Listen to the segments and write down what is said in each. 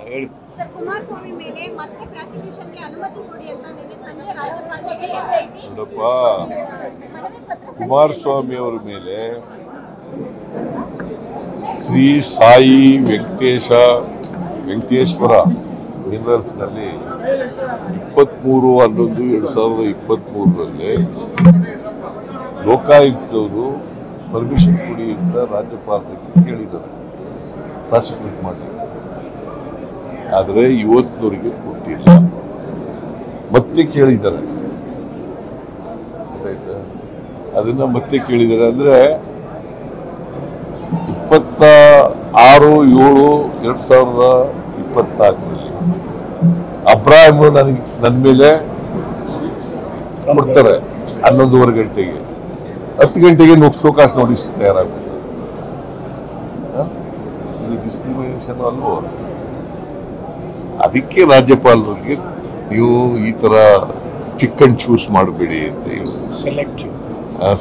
Sir, Kumaraswamy ಮೇಲೆ ಮತ್ತೆ ಪ್ರಾಸಿಕ್ಯೂಷನ್ಗೆ ಅನುಮತಿ ಕೊಡಿ ಅಂತ ನಿನ್ನೆ ಸಂಜೆ ರಾಜ್ಯಪಾಲರಿಗೆ ಎಸ್ಐಟಿ ಮನವಿ ಪತ್ರ ಕುಮಾರಸ್ವಾಮಿ ಅವರ ಮೇಲೆ ಶ್ರೀ ಸಾಯಿ ವೆಂಕಟೇಶ್ವರ ಮಿನರಲ್ಸ್ ನಲ್ಲಿ 23/11/2023 ಲೋಕಾಯುಕ್ತವರು ಪರ್ಮಿಷನ್ ಕೊಡಿ ಅಂತ ರಾಜ್ಯಪಾಲರಿಗೆ ಕೇಳಿದ್ದಾರೆ ಪ್ರಾಸಿಕ್ಯೂಟ್ ಮಾಡಲಿಕ್ಕೆ. ಆದರೆ ಇವತ್ತಿನವರಿಗೆ ಕೊಟ್ಟಿಲ್ಲ, ಮತ್ತೆ ಕೇಳಿದ್ದಾರೆ. ಗೊತ್ತಾಯ್ತಾ? ಅದನ್ನ ಮತ್ತೆ ಕೇಳಿದ್ದಾರೆ ಅಂದ್ರೆ 26/7/2024 ಅಬ್ರಾಹಿಂ ನನ್ನ ಮೇಲೆ ಕೊಡ್ತಾರೆ 11:30 ಗಂಟೆಗೆ. 10 ಗಂಟೆಗೆ ಶೋಕಾಸ್ ನೋಟಿಸ್ ತಯಾರಾಗುತ್ತೆ. ಇದು ಡಿಸ್ಕ್ರಿಮಿನೇಷನ್ ಅಲ್ವೋ? ಅದಕ್ಕೆ ರಾಜ್ಯಪಾಲರಿಗೆ ನೀವು ಈ ತರ ಪಿಕ್ ಅಂಡ್ ಚೂಸ್ ಮಾಡಬೇಡಿ ಅಂತ ಹೇಳಿ,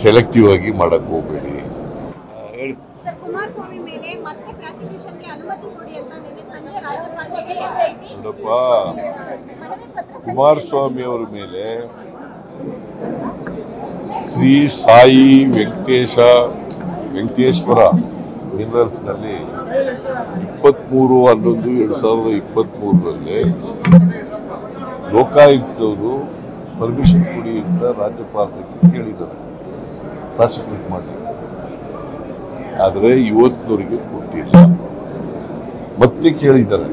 ಸೆಲೆಕ್ಟಿವ್ ಆಗಿ ಮಾಡಕ್ ಹೋಗ್ಬೇಡಿ. ಸರ್, ಕುಮಾರಸ್ವಾಮಿ ಮೇಲೆ ಮತ್ತೆ ಪ್ರಾಸಿಕ್ಯೂಷನ್ಗೆ ಅನುಮತಿ ಕೊಡಿ ಅಂತ ನಿನ್ನೆ ಸಂಜೆ ರಾಜ್ಯಪಾಲರಿಗೆ ಎಸ್ಐಟಿ ಮನವಿ ಪತ್ರ ಕುಮಾರಸ್ವಾಮಿ ಅವರ ಮೇಲೆ ಶ್ರೀ ಸಾಯಿ ವೆಂಕಟೇಶ್ವರ ಮಿನರಲ್ಸ್ ನಲ್ಲಿ 23/11/2023 ಲೋಕಾಯುಕ್ತವರು ಪರ್ಮಿಷನ್ ಕೊಡಿ ಅಂತ ರಾಜ್ಯಪಾಲರಿಗೆ ಕೇಳಿದ್ದಾರೆ ಪ್ರಾಸಿಕ್ಯೂಟ್ ಮಾಡಲಿಕ್ಕೆ. ಆದರೆ ಇವತ್ತಿನವರಿಗೆ ಕೊಟ್ಟಿಲ್ಲ, ಮತ್ತೆ ಕೇಳಿದ್ದಾರೆ.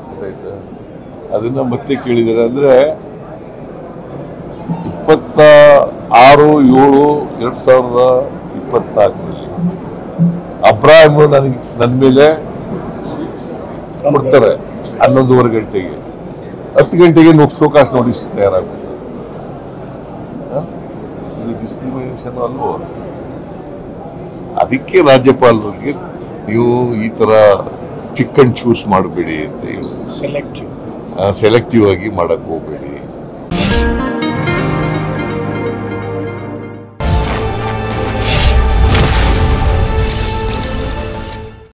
ಗೊತ್ತಾಯ್ತಾ? ಅದನ್ನ ಮತ್ತೆ ಕೇಳಿದ್ದಾರೆ ಅಂದ್ರೆ 26/7/2024 ಅಬ್ರಾಹಿಂ ನನ್ನ ಮೇಲೆ ಕೊಡ್ತಾರೆ 11:30 ಗಂಟೆಗೆ. 10 ಗಂಟೆಗೆ ಶೋಕಾಸ್ ನೋಟಿಸ್ ತಯಾರಾಗುತ್ತೆ. ಇದು ಡಿಸ್ಕ್ರಿಮಿನೇಷನ್ ಅಲ್ವೋ? ಅದಕ್ಕೆ ರಾಜ್ಯಪಾಲರಿಗೆ ನೀವು ಈ ತರ ಪಿಕ್ ಅಂಡ್ ಚೂಸ್ ಮಾಡಬೇಡಿ ಅಂತ ಹೇಳಿ, ಸೆಲೆಕ್ಟಿವ್ ಆಗಿ ಮಾಡಕ್ ಹೋಗ್ಬೇಡಿ.